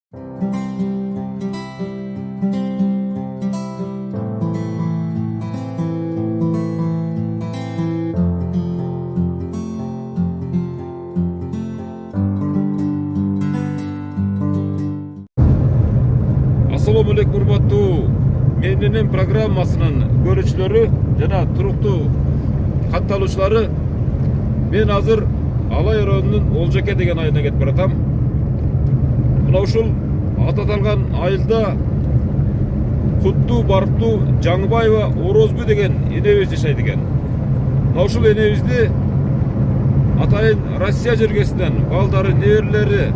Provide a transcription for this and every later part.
Assalamu alaikum урматтуу менин программасынын көрүүчүлөрү жана туруктуу катталуучулары. Мен азыр Алай районунун Олжеке деген айылына кетип баратам. Мына ушул аты аталган айылда Куттуу Барктуу Жаңыбаева Орозбу деген энебиз жашайт экен. Мына ушул энебизди атайын Россия жергесинен балдары, неберелери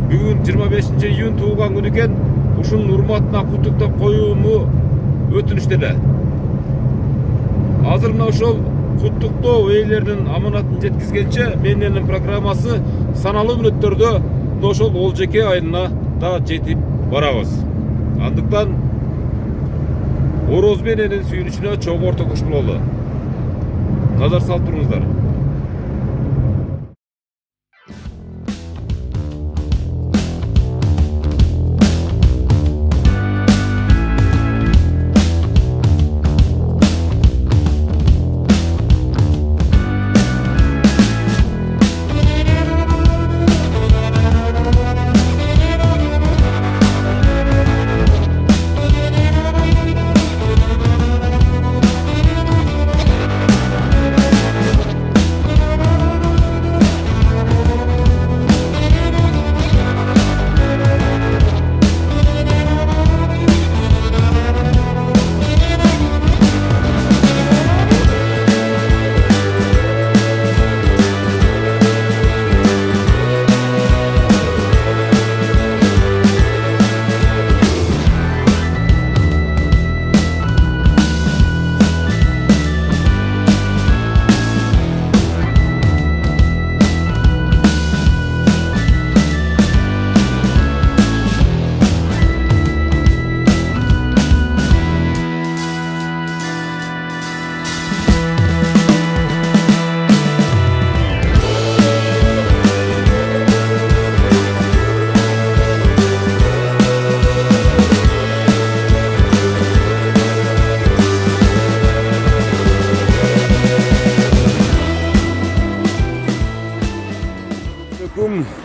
бүгүн 25 июнь туулган күнү экен. Ушунун урматына куттуктап коюуму өтүнүштеле. Азыр мына ошол куттуктоо ээлеринин аманатын жеткизгенче менин программасы саналуу мүнөттөрдө ошол Олжеке айылына да жетип барабыз. Андыктан Орозбу эненин сүйүнүчүнө чогуу ортокош бололу. Назар салып туруңуздар.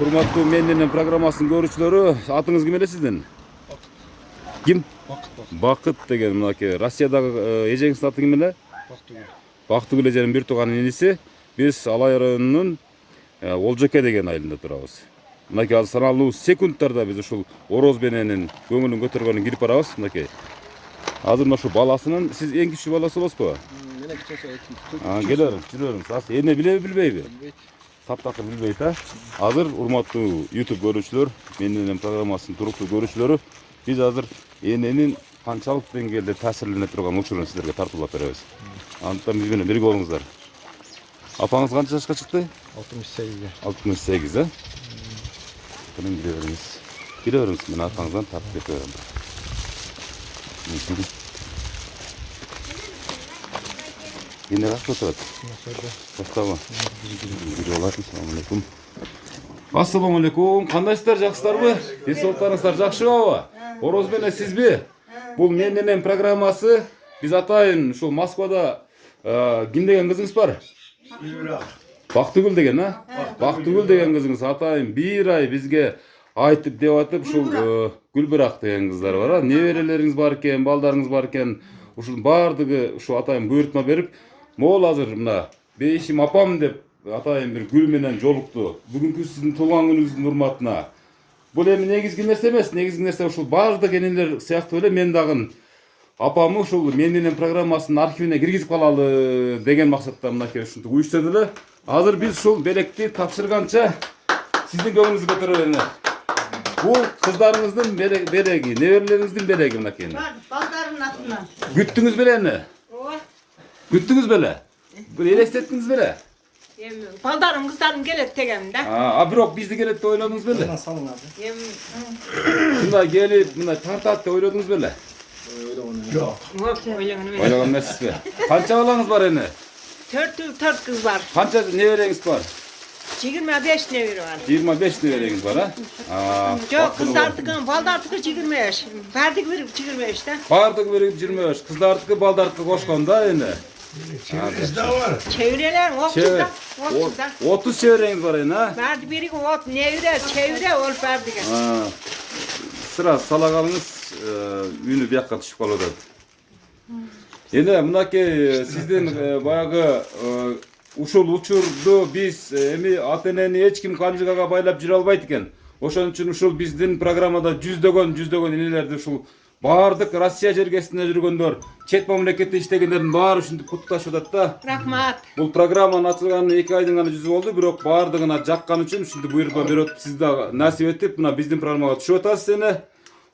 Урматтуу менин программасынын көрүүчүлөрү, атыңыз ким эле сиздин? Ким? Бакыт деген мынакей Россиядагы эжеңиздин аты ким эле? Бактыгүл эженин бир тууган иниси. Биз Алай районунун Олжеке деген айылында турабыз. Мынакей азыр саналуу секундтарда биз ушул Орозбу эненин көңүлүн көтөргөнүн кирип барабыз. Мынакей азыр мына ушу баласынын, сиз эң кичүү баласы болосузбу? Мен кичүүсү. Келе бериңиз, жүрө бериңиз. Азыр эне билбейби? Таптакыр билбейт, Азыр урматтуу YouTube көрүүчүлөр, менин программасынын туруктуу көрүүчүлөрү, биз азыр эненин канчалык деңгээлде таасирлене турган учурун сиздерге тартуулап беребиз. Андыктан биз менен бирге болуңуздар. Апаңыз канча жашка чыкты? 68. 68, Ким кире бериңиз. Кире бериңиз, мен атаңыздан тартып кетип берем. Эне качта отурат? Качтабы? Assalamu alaikum. Assalamu alaikum. Кандайсыздар, жакшысыздарбы? Денсаулыктарыңыздар жакшыбы? Орозбу эне сизби? Бул менин программасы. Биз атайын ушул Москвада ким деген кызыңыз бар? Бактыгүл деген, Бактыгүл деген кызыңыз атайын бир ай бизге айтып деп атып, ушул Гүлбирак деген кыздар бар. Неберелериңиз бар экен, балдарыңыз бар экен. Ушул бардыгы ушу атайын буйрутма берип, могул азыр мына бейишим апам деп атайын бир гүл менен жолукту. Бүгүнкү сиздин туулган күнүңүздүн урматына. Бул эми негизги нерсе эмес, негизги нерсе ушул бардык энелер сыяктуу эле мен дагы апамы ушул менин программасынын архивине киргизип калалы деген максатта мынакей ушинтип уюштурду эле. Азыр биз ушул белекти тапшырганча сиздин көңүлүңүздү көтөрөлү эне. Бул кыздарыңыздын белеги, неберелериңиздин белеги мынакей. Балдарын атынан. Күттүңүз беле эне? Ооба. Күттүңүз беле? Бир элестеттиңиз беле? Балдарым, кыздарым келет дегем да. Бирок бизди келет деп ойлодуңуз беле? Эми Мында келип, мында тартат деп ойлодуңуз беле? жок. Ойлогон эмес. Ойлогон эмессизби? Канча балаңыз бар эне? 4 кыз бар. Канча небереңиз бар? 25 neviri var. 25 nevereniz var ha? Yok kızlardıkın, baldardıkı 25. Verdik verip 25'te. Bardık verip 25, kızlardıkı baldardıkı koşkanda endi. Çevresi daha var. Çevreler 30'da. 30'da. 30 çevreniz var endi ha? Verdi biri ot nevire çevre ol verdik. Ha. Sıra salakalınız ünü bir yakka düşüp kaladı. Endi mınaki sizden bayağı uşul uçurdu biz emi ateneni hiç kim kanjıgaga baylap jüre albayt eken. Oşon üчүн ушул биздин программада жүздөгөн энелерди ушул баардык Россия жергесинде жүргөндөр, чет мамлекетте иштегендердин баары ушинтип куттукташып атат да. Rahmat. Бул программанын ачылганына 2 айдын гана жүзү болду, бирок баардыгына жаккан үчүн ушинтип буйрукма берип сиз да насип этип мына биздин программага түшүп атасыз эне.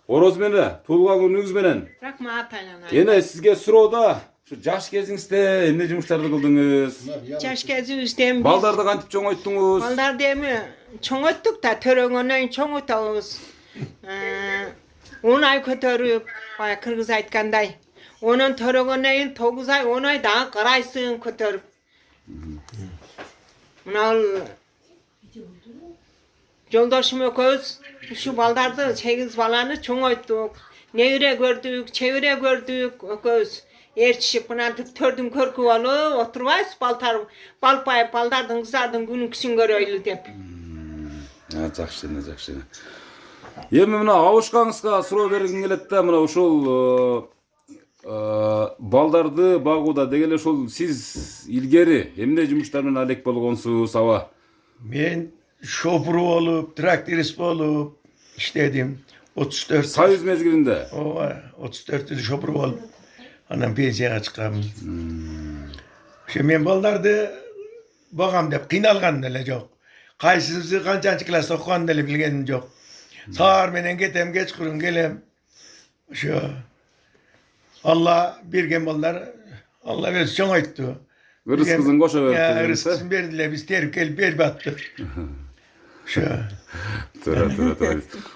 Ороз менен, туулган күнүңүз менен. Rahmat aylanay. Эне сизге суроода şu жаш кезиңизде эмне жумуштарды кылдыңыз? Çaş gezimizden biz. Балдарды кантип чоңойттуңуз? Balдар demi çoğuttuk da töröngönen çoğutağız. 10 ay kötörüp, baya Kırgız aytkanday. Onun töröngönen 9 ay 10 ay daha qaraysın kötörüp. Mınal Yoldaşım ököz şu baldardı 8 balanı çoğuttuk. Nevire gördük, çevire gördük ököz. Erçişip buna tördüm körkü alı oturmayız balpay baldardın kızardın günün kısın göröylü dep. Жакшы, жакшы. Эми мына абышкаңызга суроо бергим келет да, мына ушул балдарды багууда деги эле ушул сиз илгери эмне жумуштар менен алек болгонсуз аба? Ben şoför olup, traktörist olup işledim. 34 Союз мезгилинде. 34 yıl şoför olup. Anam pensiyaga çıkam. Şu men baldardı bagam dep kıynalgan dele yok. Kaysınızı kançançı klasda okugan dele bilgenim yok. Sağır menen getem geç kurun gelem. Şu Allah birgen ballar Allah versin çoğ ayttu. Rızkızın koşa verip Ya gelirse. rızkısını verdiler biz terip gelip berip attık. Şu Türa.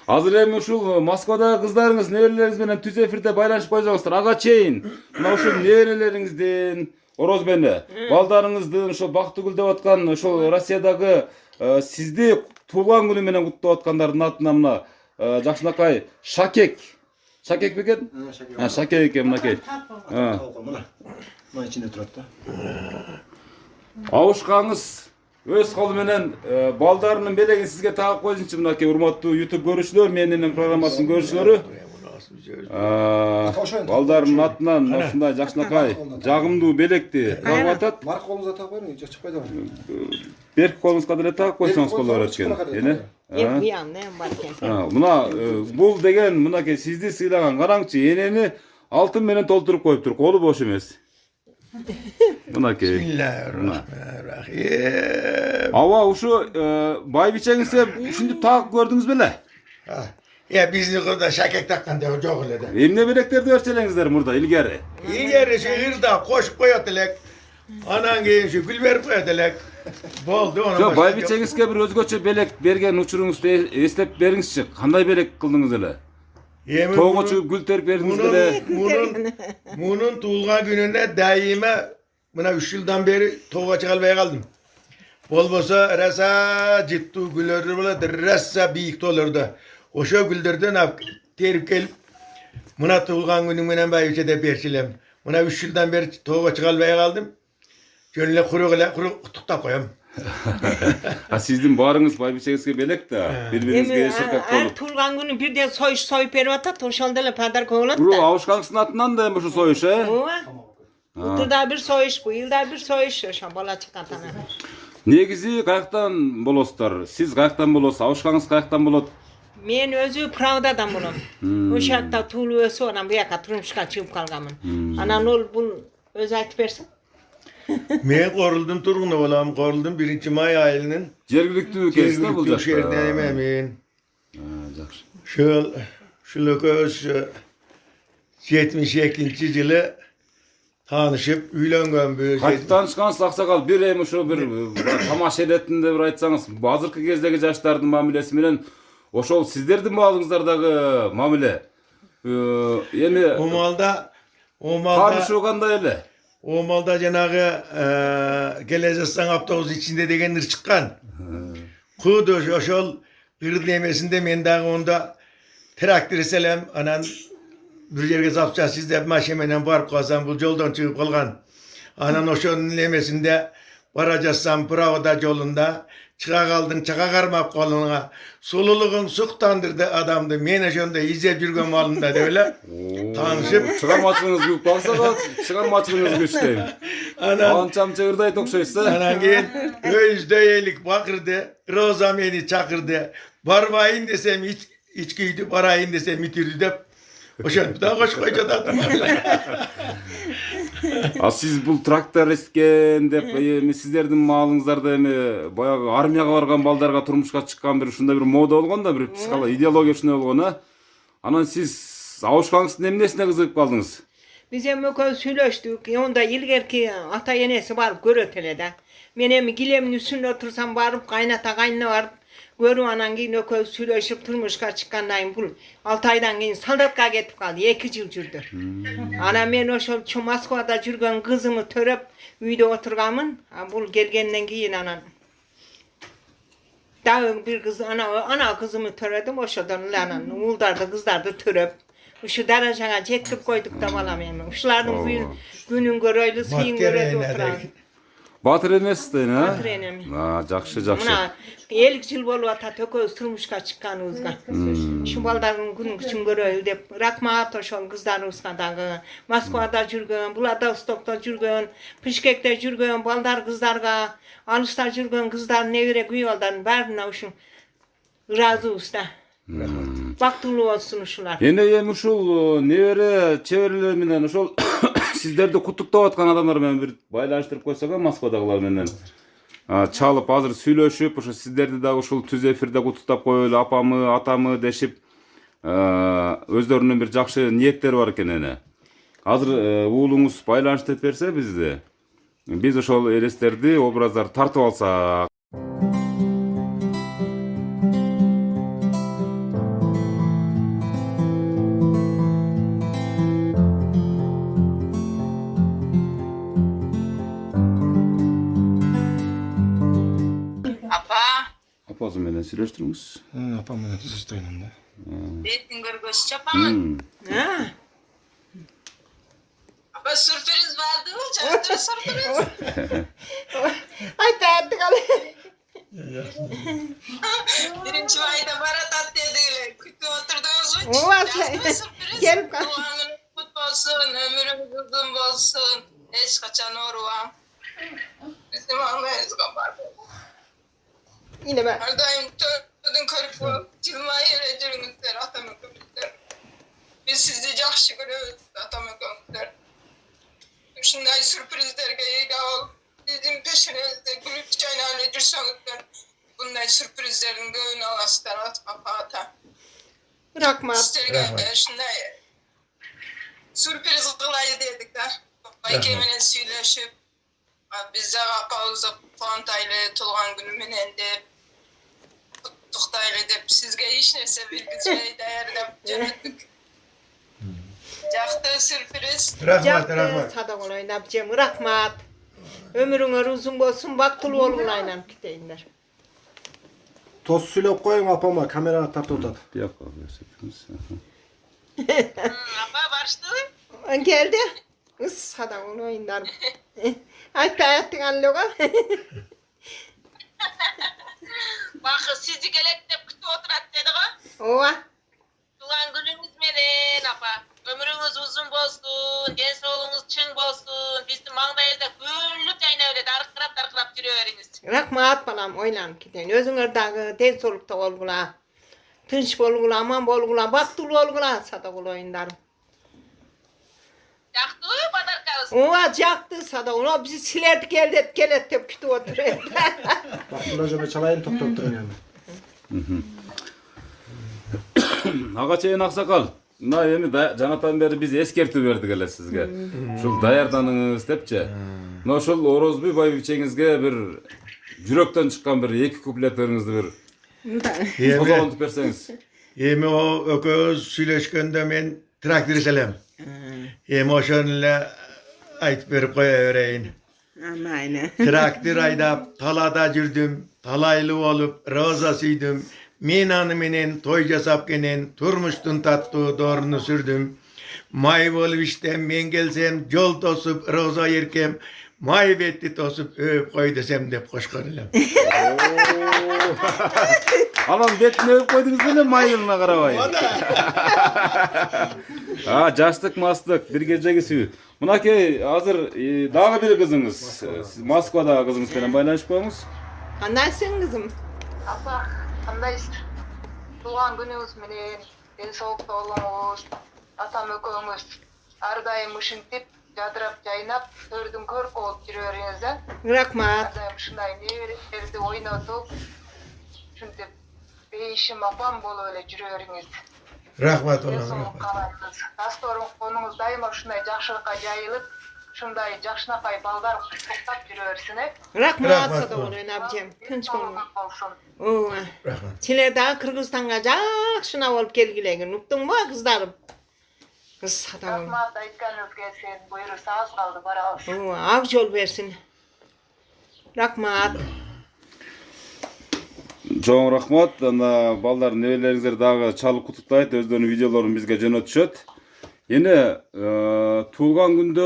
Azыр эми ушул Москвадагы кыздарыңыз, неберелериңиз менен түз эфирде байланышып койсоңуздар. Ага чейин мына ушул неберелериңиздин, Ороз менен балдарыңыздын ошо бактыгүл деп аткан ошол Россиядагы сизди туулган күнү менен куттап аткандардын атынан мына жакшынакай Шакек. Шакек бекен? Шакек экен мынакей. Мына içinde turат da. Абышкаңыз өз колу менен балдарынын белегин сизге тагып койсунчу мынакей урматтуу YouTube көрүүчүлөр, менин программасынын көрүүчүлөрү. Балдардын атынан ушундай жакшынакай жагымдуу белекти тагып атат. Mark kolunuza tak verin, hiç çıkmaydı mı? Берки колуңузга деле тагып койсоңуз боло берет экен. Эне? Hep bir yandan barken. Мына бул деген мынакей сизди сыйлаган караңчы, энени алтын менен толтуруп коюптур, колу бош эмес. Мынакей. Bismillahirrahmanirrahim. Ава ушу байбичеңизге ушинтип тагып көрдүңүз беле? Ya bizni kırda şakek takkan da yok öyle de. Эмне белектерди өрчелеңиздер мурда илгери? İlgeri şu hırda koşup koyatılak. Anan gelin şu gül verip koyatılak. Boldu ona. Жок, байбичеңизге бир өзгөчө белек берген учуруңузду эстеп бериңизчи. Кандай белек кылдыңыз эле? Тоого чыгып gül terip бердиңиz беле? Bunun tuğulgan gününde daima buna 3 yıldan beri toğa çıkalmaya kaldım. Bol bolsa rasa ciddi güllerdi böyle rasa büyük olurdu. O şu güllerden terip gelip buna tuğulgan günümden bayıca da berçilem. Buna 3 yıldan beri toğa çıkalmaya kaldım. Gönüle kuru tutup koyam. Ha sizdin barыңыз байбичеңизге белек да. Бири-бириңизге эшекак Her болуp. tulgan günü bir de soyup berip atat, ошол деле падар коюлат Бирок da. абышкаңыздын атынан да эми ушу союш, э? Ооба. Былтырда bir soyuş, bu yılda bir soyuş, ошо бала чыккантана. Негизи каяктан болосуздар? Сиз каяктан болосуз? Абышкаңыз каяктан болот? Men özü Pravda'dan bulum. O şartta tuğlu ösü olan bu yaka turmuşka çıkıp kalgamın. Anan ol bul öz aytıp bersin. Ben koruldum turgunu olam, koruldum 1. May ayının. Жергиликтүү кезде бул жакта. Şehirden ememin. Жакшы. Şu lököz 72. yılı tanışıp uylangan bir Кантип таанышкансыз аксакал? Бир эми ушу бир тамаша эретинде бир айтсаңыз, азыркы кездеги жаштардын мамилеси менен ошол сиздердин багыңыздардагы мамиле эми o malda таанышуу кандай эле? O malda cenagı Gelezestan avtobüs içinde degen çıkan. Kuduş oşol kırdı nemesinde men dağı onda traktör selam anan bir yerge zapça sizde maşemenen barıp kalsam bu yoldan çıkıp kalgan. Anan oşol nemesinde varacaksan Pravda yolunda çıka kaldın çıka karmap koluna. Sululuğun suktandırdı adamdı. Men oşonda izlep yürgen malında öyle. Tanışıp Çıkarmaçlığınız büyük baksa da çıkarmaçlığınız güçteyim. anan Ançam çığırday tokşaysa. anan keyin öýüzde elik bakırdı. Roza meni çakırdı. Barbayın desem içkiydi, barayın desem itirdi dep. Oşan da koş koyca da Siz bu traktör esken dep sizlerдің малыңыздарда эми баягы армияга барган балдарга турмушка чыккан bir ушундай bir мода болгон да bir психология идеология ушундай болгон а. Анан сиз ауышкаңыздын эмнесине кызыгып калдыңыз? Biz hem ökö süйлöştük. Onda ilgerki ata yenesi barıp görötele de. Men hem gilemin üstünde otursam barıp kaynata kaynına varıp görüp anan keyin ökö süylöşüp turmuşka çıkkandayım bul. 6 aydan keyin saldatka ketip kaldı. 2 yıl jürdü. Ana men oşol şu Moskvada jürgen kızımı töröp uyda oturgamın. Bul gelgenden keyin anan. Daha bir kız ana kızımı töredim oşodan anan. Uldardı kızdardı töröp. Şu dereceye jetkip koyduk da balam hemen. Uşularning günün göröylü, suyun göröylü oturan. Батыр эмессиз да, Батыр энем. Жакшы, жакшы. Mına 50 yıl bolup ata tököz turmuşka çıkkanыбызга. Şu baldardın günün üçün göröylü dep rahmat oşol kızlarыбызга dagı. Moskvada jürgen, Vladivostokta jürgen, Pişkekte jürgen baldar kızlarga, alışta jürgen kızlar nevere güýbaldarın bärine uşun razыбыз da. Baktulu olsun uşular. Эми ушул небере чеберлер менен ошол сиздерди куттуктап аткан адамдар менен бир байланыштырып койсок Москвадагылар менен чалып азыр сүйлөшүп ошо сиздерди дагы ушул түз эфирде куттуктап коелу апамы атамы дешип өздөрүнүн бир жакшы ниеттери бар экен эне. Азыр уулуңуз байланыштырып берсе бизди биз ошол элестерди образдарды тартып алсак. Апасы менен сүйлөштүрүңүз. Apam менен түзүштөйнүм да. Бетин көргөз чапамын. Ha. Apa sürpriz vardı mı? Canım sürpriz. Ayta attık al. Birinci ayda barat at dediler. Kütü oturdunuz mu? Ova, Sürpriz. gelip kal. Doğanın kutlu olsun, ömrüm uzun olsun. Hiç kaçan oruam. Bizim anlayız kapar. Yine ben. Her daim tördün körüp cilmayı redirіңіздер atamın kömürler. Biz sizi жақсы көрөбүз atamın kömürler. Şunday sürprizlerge ega ol. Bizim peşinizde gülüp çaynayla жүрсөңүздөр. Bunday sürprizlerin göğünü alasızlar atma ata. Rahmat. Sizlerge şunday sürpriz kılayı dedik da. Baykemen'e söyleşip bizde kapağızda Fantaylı Tulgan günü menen dep Tuhtaylı dep sizge hiç neyse bir güzel değerlep jönöttük. Jaktı sürpriz. rahmat rahmat. Sadak olayın abicim rahmat. Ömrüňer uzun bolsun, baktılı bolgulaylan kiteyinler. Toz süylep koyun apama kamerana tartıp otat. Bir dakika gösteriniz. Apa başladın? Geldi. Is sadak olayınlar. Ayta attık alloga. Bakın sizi gelek dep kütüp oturat dedik ha. Ova. Tuğan gününüz menen apa. Ömrünüz uzun bolsun, densoğluğunuz çın bolsun. Bizim mağdayızda güllük aynavlet arıqırap jürüberiniz. Rahmat balam oylan kiteyin. Özüňer dagı den solukta bolgula. Tınç bolgula, aman bolgula, baktılı bolgula sadak olayınlar. Jaktı badarkarız. Ova jaktı sadak ola bizi silerdik geldet gelet dep kütüp oturuyor. Bak burada jobe çalayın top durun yani. Ага чейин аксакал. Мына эми жанатан бери биз эскертүү бердик эле сизге. Ушул даярданыңыз депчи. Мына ошол Орозбүй байбичеңизге бир жүрөктөн чыккан бир эки куплеттериңизди бир козгонтуп берсеңиz. Emi o ököz süйлöşkönde men traktör selam. Emi oşonla aytıp berip koyavereyin. Amayna. Traktör aydap talada jürdüm. talaylı olup roza süydüm. Men anı menen toy jasap kenen turmuştun tatlı doğrunu sürdüm. May bolup işten men gelsem jol tosup roza yerkem may betti tosup öp koy desem dep koşkar elem. Anam betini öp koydunuz bile maylığına karabay. Ha, jaştık mastık bir geceki suyu. Mınaki hazır dağı bir kızınız. Siz Moskvada kızınız bilen baylanışıp koymuş. Qandaysın kızım? Apa, qandaysın? Tuğan gününüz menen, el soğuk doğulunuz, atam ökönüz, ardayım ışıntip, jadırap jaynap, tördün körk olup жүрөриңизден. Rahmat. Ardayım şunday neverelerdi oynatıp, şuntip, beyişim apam bol öyle жүрөриңиz. Rahmat ona Soğuk rahmat. kalanınız, dastorun konunuz daima şunday жақшылыққа jayılıp, şunday жақшынакай balдар toktap жүрөrsүн. Rahmat Rahmat. sada bolun abicim. Tinç bolun. Olsun. Oo. Rahmat. Çile daha Kırgızistan'a jakşına olup kelgilegin. Uktun mu kızlarım? Kız sada bolun. Rahmat aytkanыңызга sen buyurur sağ kaldı barabыз. Oo, av yol versin. Rahmat. Çoğun rahmat. Anda ballar nevelerinizler dağı çalıp kutuktaydı. Özlerinin videolarını bizge jönötüşöt. Yine tuğulgan günde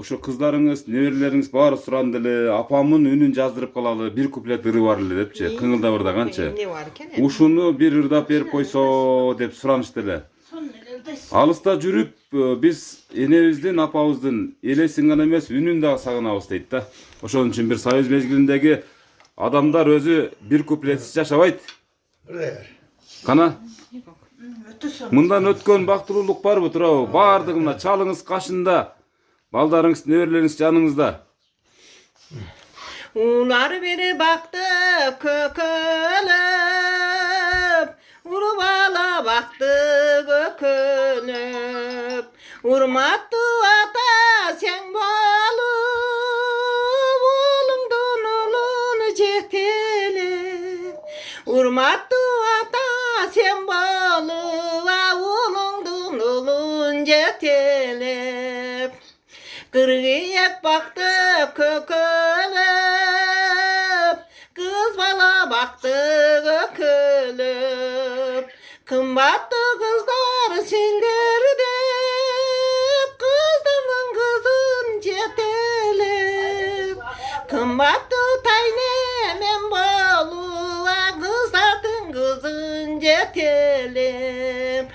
şu kızlarınız, nevereleriniz bari surandılı, apamın ünün jazdırıp kalalı bir kuplet ırı varlı depçe, kıngılda burada kança. Ne var ki? Uşunu bir ırdap berip koyso dep suranıştılı. Alısta жүрүp biz enebиздин, apabыздын элесин гана эмес үнүн дагы сагынабыз дейт да. Ошон үчүн bir союз мезгилиндеги адамдар өзү bir куплетсиз жашабайт. Buraya. Кана мындан өткөн бактылуулук барбы турабы? Баардыгына чалыңыз кашында, балдарыңыз, неберелериңиз жаныңызда. Ular biri baktı kökülüp, Urbala baktı kökülüp, Urmattı ata sen balıp, Oğlungdun ulunu jetelip, Urmattı ata sen balıp, Oğlungdun ulun jetelip, Kırgıyak baktı kökülüp, kız bala baktı kökülüp, kımbattı kızlar sildirdip, kızların kızın jetelip, kımbattı taynemen balığa, kızların kızın jetelip.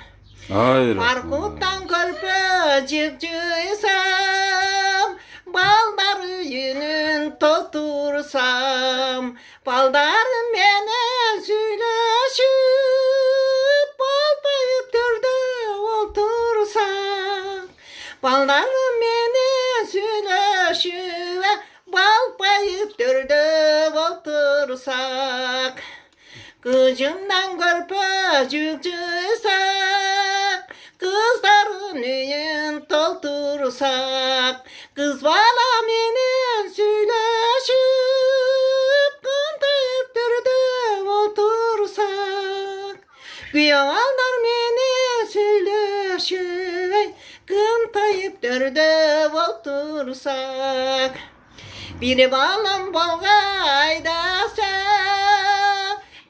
Hayır. Markuttan körpecik cüysem, baldar yüzünün totursam, baldarım mene söyleşip, balpayıp türde otursam, baldarım mene söyleşip, balpayıp türde otursak, kızımdan körpecik cüysem, kızların üyün doldursak, kız bala menen söyleşip, kantayıp türde otursak, güyalar menen söyleşip, kantayıp türde otursak, bir balam bolgaydasa,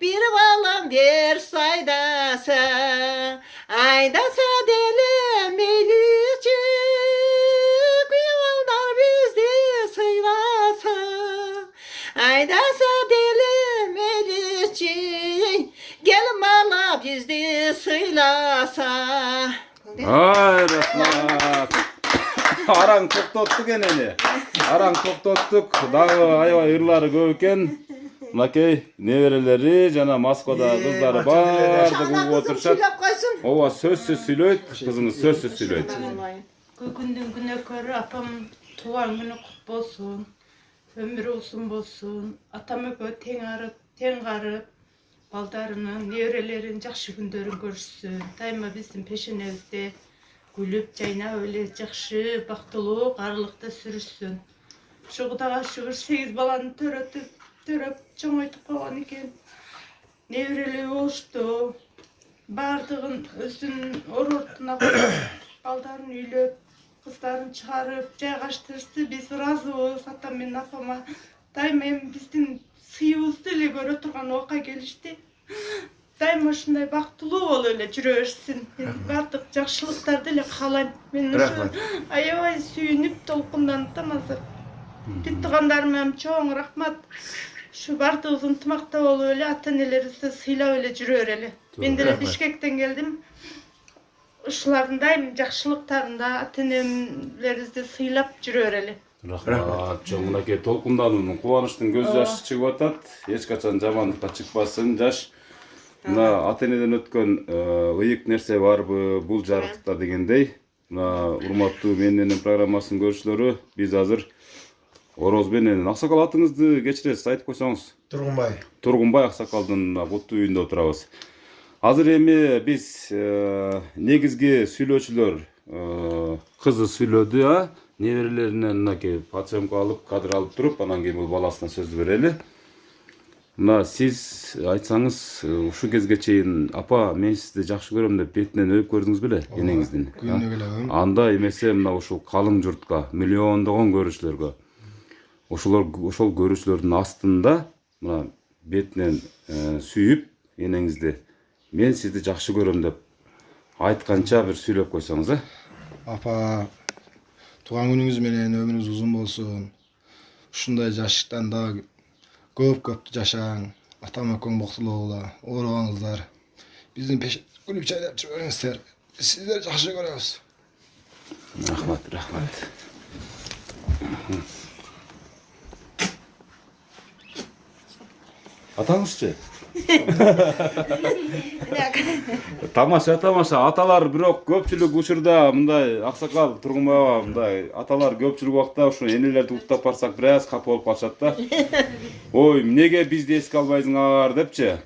bir balam Versaydasa, aydasa deli meylici, kıymallar bizdi sıylasa, aydasa deli meylici, gelin bala bizdi sıylasa. Hayır rahmat. Aran toktottuk eneni. Aran toktottuk. Dağı ayva ırları көп eкен. Mınakey nevereleri jana Moskvada kızları bardık uğup oturuşat. Ova sözsüz süйлөйт, kızınız sözsüz süйлөйт. Күндүн күнү көрү апам туган күнү кут болсун, өмүрү узун болсун, атам экөө тең карып, балдарынын, неберелеринин жакшы күндөрүн көрүшсүн. Дайыма биздин пешенебизде күлүп, жайнап эле жакшы, бактылуу, карылыкта сүрүшсүн. Ушу Кудайга шүгүр 8 баланы төрөп чоңойтуп койгон экен. Неберелери болушту. Бардыгын өзүнүн орортуна коюп, балдарын үйлөп, кыздарын чыгарып, жайгаштырышты. Биз ыраазыбыз атам менен апама. Дайыма эми биздин сыйыбызды эле көрө турган убакка келишти. Дайыма ушундай бактылуу болуп эле жүрө берсин. Мен бардык жакшылыктарды эле каалайм. Мен Рахмат. ушу аябай сүйүнүп толкунданып азыр. Бүт туугандарыма чоң рахмат. Şu бардыгыбыз ынтымакта болуп эле ата-энелерибизди сыйлап эле жүрө берели. Мен деле Рахмат. Бишкектен келдим. Ушулардын дайым жакшылыктарында ата-энелерибизди сыйлап жүрө берели. Рахмат. Чоң мынакей толкундануунун, кубанычтын көз жашы чыгып атат. Эч качан жамандыкка чыкпасын жаш. Мына ата-энеден өткөн ыйык нерсе барбы бул жарыктыкта дегендей. Мына урматтуу менен программасынын көрүүчүлөрү, биз азыр Ороз менен Аксакал атыңызды кечиресиз, айтып койсоңуз. Тургунбай. Тургунбай Аксакалдын буттуу үйүндө отурабыз. Азыр эми биз негизги сүйлөөчүлөр кызы сүйлөдү, неберелеринен мынакей пациентка алып, кадр алып туруп, анан кийин бул баласына сөз берели. Мына сиз айтсаңыз, ушу кезге чейин апа, мен сизди жакшы көрөм деп бетинен өйүп көрдүңүз беле, энеңиздин? Күйүнө келебим. Анда эмесе мына ушул калың журтка, миллиондогон көрүүчүлөргө, ошол көрүүчүлөрдүн астында мына бетинен сүйүп энеңизди, мен сизди жакшы көрөм деп айтканча бир сүйлөп койсоңуз, Апа, туган күнүңүз менен өмүрүңүз узун болсун. Ушундай жаштан да көп жашаң. Атам экөөң боктулуу боло, оорубаңыздар. Биздин пеш күлүп чайнап жүрүңүздөр. Сиздерди жакшы көрөбүз. Рахмат, рахмат. Атаңызчы? Тамаша, аталар бирок көпчүлүк учурда мындай Аксакал Тургунбаева мындай аталар көпчүлүк убакта ушу энелерди уктап барсак бир аз капа болуп калышат да. Ой, эмнеге бизди эске албайсыңар депчи.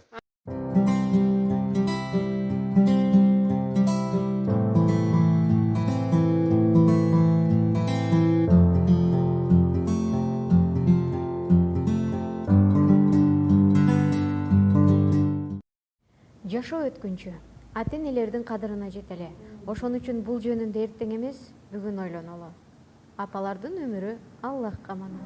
Жашоо өткүнчү ата-энелердин кадырына жетели. Ошон үчүн бул жөнүндө эртең эмес, бүгүн ойлонолу. Апалардын өмүрү Аллахка аманат.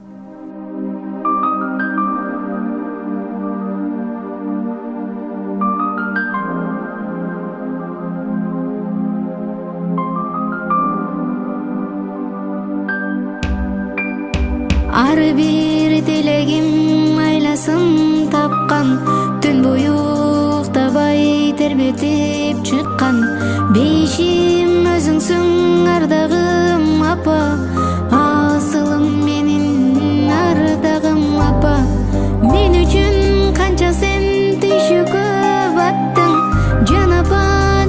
Ар бир тилегим айласын тапкан, түн бою уктабай тербетип чыккан. Бейишим өзүңсүң ардагым апа, асылым менин ардагым апа. Мен үчүн канча сен түйшүккө баттың, жан апа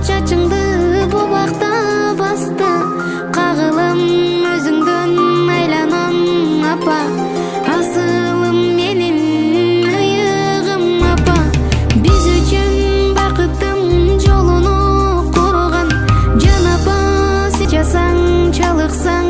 чачыңды бу бакта басты. Кагылам өзүңдөн айланам апа, асылым менин ыйыгым апа. Биз үчүн бакыттын жолуну курган, жан апа сен жасаң чалыксаң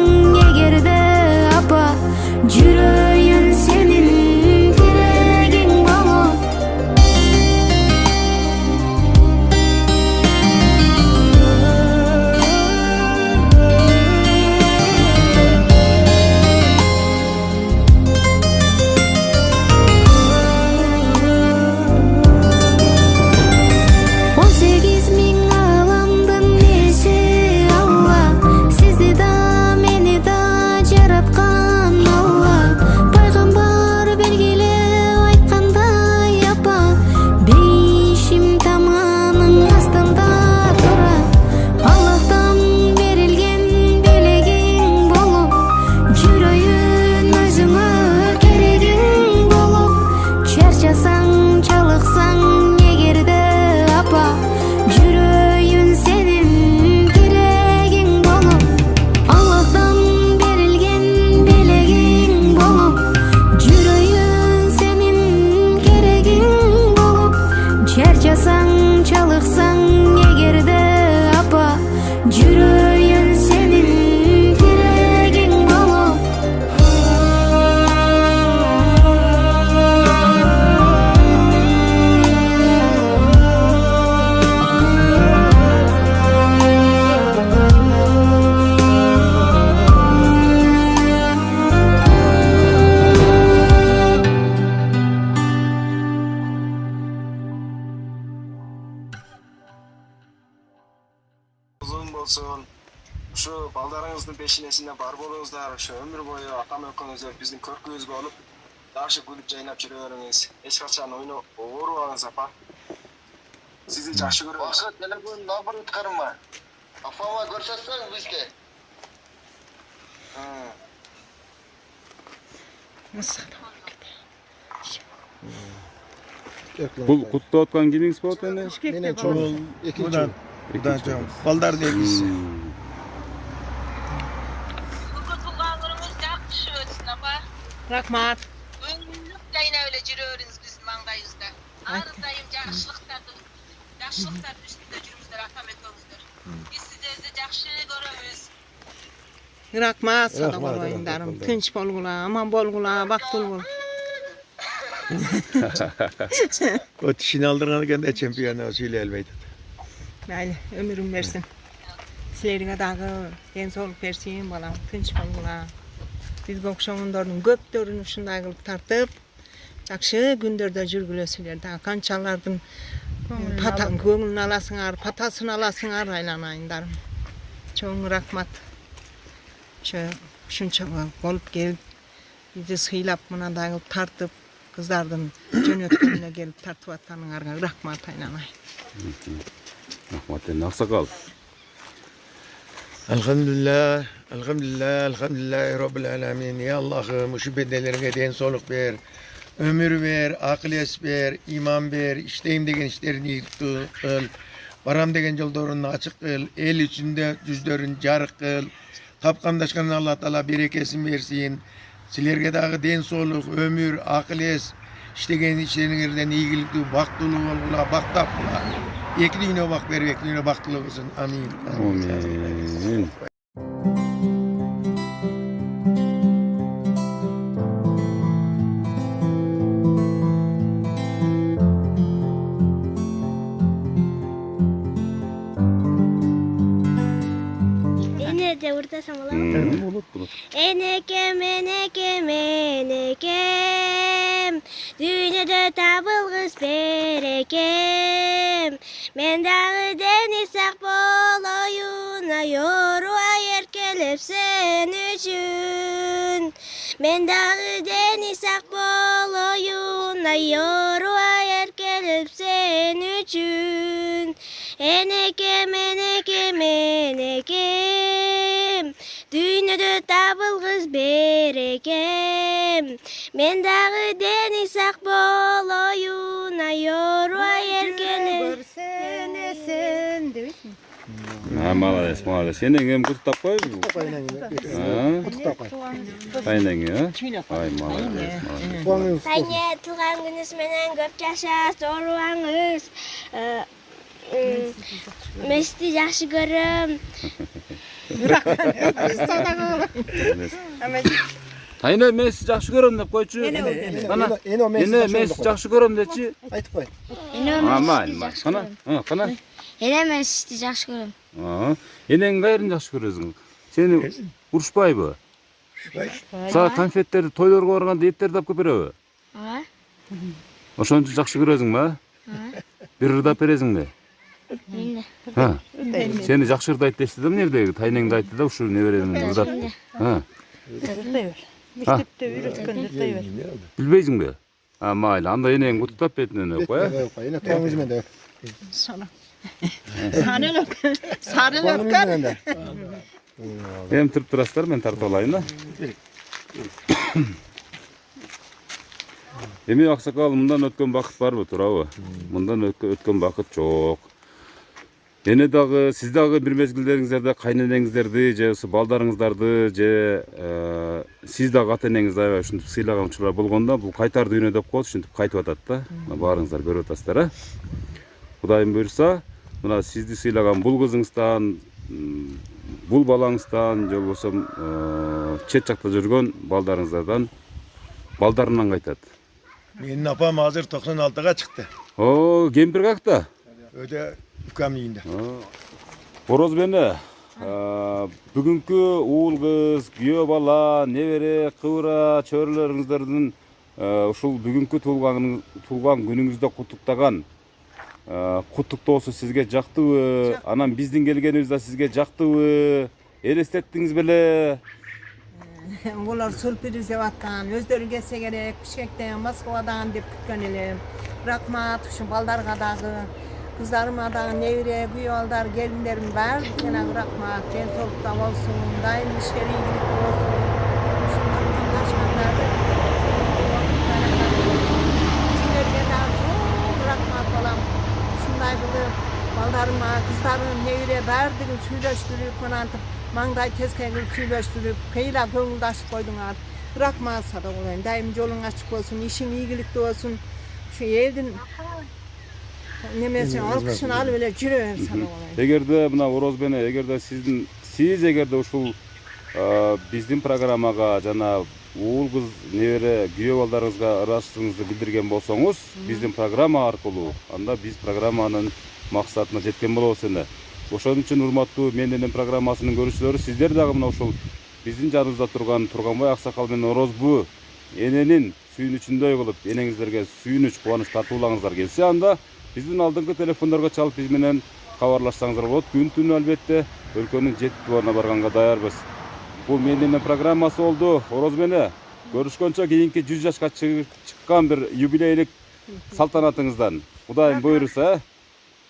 болсун. Ушу балдарыңыздын пешинесине бар болуңуздар, ошо өмүр бою атам экөөңүздөр биздин көркүбүз болуп, жакшы күлүп жайнап жүрө бериңиз. Эч качан оорубаңыз апа. Сизди жакшы көрөбүз. Бакыт, телефон номерин карма. Апама көрсөтсөң бизге. Бул куттап аткан кимиңиз болот эне? Менен чоң экинчи. Будан чоң. Балдар дегиз. Бүгүн туулган күнүңүз жакшы өтсүн апа. Рахмат. Өңүлүп жайнап эле жүрөбүрүңүз биздин маңдайыбызда. Ар дайым жакшылыктардын үстүндө жүрүңүздөр атам экөөңүздөр. Биз сиздерди жакшы көрөбүз. Рахмат сада болоюңдарым. Тынч болгула, аман болгула, бактылуу бол. O tişini aldırgan ekan da çempiyonu söyle elbette. Mayli, ömürüm bersin. Sizlerге дагы ден соолук берсин, балам, тынч болгула. Бизге окшогондордун көптөрүн ушундай кылып тартып, жакшы күндөрдө жүргүлөсүңөр. Дагы канчалардын көңүлүн аласыңар, патасын аласыңар, айланайындарым. Чоң рахмат. Ушунча болуп келип, бизди сыйлап мындай кылып тартып, кыздардын жөнөткөнүнө келип тартып атканыңарга рахмат айланай. Рахмат эне аксакал. Elhamdülillah, elhamdülillah, elhamdülillah Rabbil Alamin. Ya Allah'ım şu bedelerine den soluk ver, ömür ver, akıl es ver, iman ver, işteyim degen işlerini kıl, baram degen yollarını açık kıl, el içinde düzlerin jarık kıl, kapkamdaşkan Allah Teala berekesin versin. Sizlerge dağı den soluk, ömür, akıl es, iştegen işlerinizden iyilikli, baktulu olgula, baktap kula. İki düğüne bak ver, iki düğüne baktılı olsun. Amin. Amin. Ene de vurtasam olamı? Bulut. Enekem, enekem, enekem, dünyada tabılgız berekem. Men dağı deniz sak boloyuna yoruğa yerkelep sen üçün. Men dağı deniz sak boloyuna yoruğa yerkelep sen üçün. Enekem, enekem, enekem, dünyada tabılgız berekem. Men dağı deniz sak boloyuna yoruğa yerkelep sen üçün. Ha, молодец, молодец. Енеңем құттықтап қой. Қайнеңе, а? Ай, молодец, молодец. Kayne tuğan günüz menen köp yaşa, soruğanız. Mesdi yaxşı görüm. Тайна мен сізді жақсы көрем деп қойшы. Қана, мен сізді жақсы көрем дечі. Айтып қой. Қана. Ene men sizni yaxşı görüm. Енең қайрын жақсы көресің. Сені ұрышпай бі? Саға конфеттерді тойларға барғанда еттерді алып көпере бі? Ошончо жақсы көресің ба? Bir ырдап бересің бе? Сені жақсы ырдайт дешті да мынердегі тайнеңді айтты да ушу неберемін ырдап. Мектепте үйрөткөн ырдай бер. Билбейсиң бе? Майли, анда енең құттықтап бетінен өп қоя? Ene tuğan yüzüme de. Sarıl öpkör. Hem тұрып тұрасыздар, мен тартып алайын да. Эми аксакал, мындан өткөн бакыт барбы, туурабы? Мындан өткөн бакыт жок. Эне дагы, сиз дагы бир мезгилдериңиздерде кайненеңиздерди, же балдарыңыздарды, же сиз дагы ата-энеңизди аябай ушинтип сыйлаган учурлар болгондо, бул кайтар дүйнө деп коет, ушинтип кайтып атат да. Баарыңыздар көрүп атасыздар, а? Кудайым буйрса, мына сизди сыйлаган бул кызыңыздан, бул балаңыздан, же болбосо чет жакта жүргөн балдарынан кайтат. Benim apam hazır 96'ga çıktı. О, кемпир какта? Öde ükamliyinde. Бороз бене, бүгүнкү уул кыз, күйөө бала, небере, кыбыра, чөйрөлөрүңүздөрдүн ушул бүгүнкү туулган күнүңүздө куттуктаган Куттуктоосу сизге жактыбы? Анан биздин келгенибиз да сизге жактыбы? Элестеттиңиз беле? Bular sürpriz деп аткан, өздөрү келсе керек, Бишкектен, Москвадан деп күткөн элем. Рахмат ушу балдарга дагы, кыздарыма дагы, небере, күйөө балдар, келиндерим баардыгына рахмат. Ден соолукта болсун, дайым иштери ийгиликтүү болсун. Ушундан башкаларды силерге дагы чоң рахмат балам. Ушундай кылып балдарыма, кыздарым, небере баардыгын сүйлөштүрүп, мынантип маңдай тескеге сүйлөштүрүп, кыйла көңүлдашып койдуңар. Рахмат сада болайын. Дайым жолуң ачык болсун, ишиң ийгиликтүү болсун. Şu elдин немесин алкышын алып эле жүрө бер сада болайын. Эгерде мына Орозбене, эгерде сиз эгерде ушул биздин программага жана уул кыз небере күйөө балдарыңызга ырашчылыгыңызды билдирген болсоңуз, биздин программа аркылуу, анда биз программанын максатына жеткен болобуз эне. Ошон үчүн урматтуу Менденен программасынын көрүүчүлөрү, сиздер дагы мына ушул биздин жаныбызда турган Турганбай Аксакал менен Орозбу эненин сүйүнүчүндөй кылып, энеңиздерге сүйүнүч, кубаныч тартуулаңыздар келсе, анда биздин алдыңкы телефондорго чалып биз менен кабарлашсаңыздар болот. Күн түнү албетте өлкөнүн 7 тубарына барганга даярбыз. Бул Менденен программасы болду. Орозбене, көрүшкөнчө кийинки 100 жашка чыккан бир юбилейлик салтанатыңыздан. Кудайым буйруса,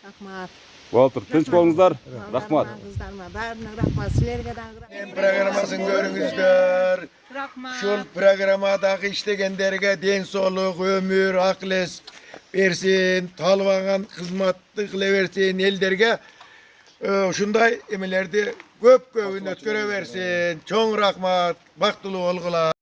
Рахмат. Болтур, тынч болуңуздар. Рахмат. Кыздарыма баарына рахмат. Силерге дагы рахмат. Программасын көрүңүздөр. Рахмат. Şol programmadagi işlegenlerge den soğuk, ömür, akles versin, talvagan hizmetli kıla versin, elderge şunday emelerdi köp ötküre versin. Çoğun rahmat, baktılı olgular.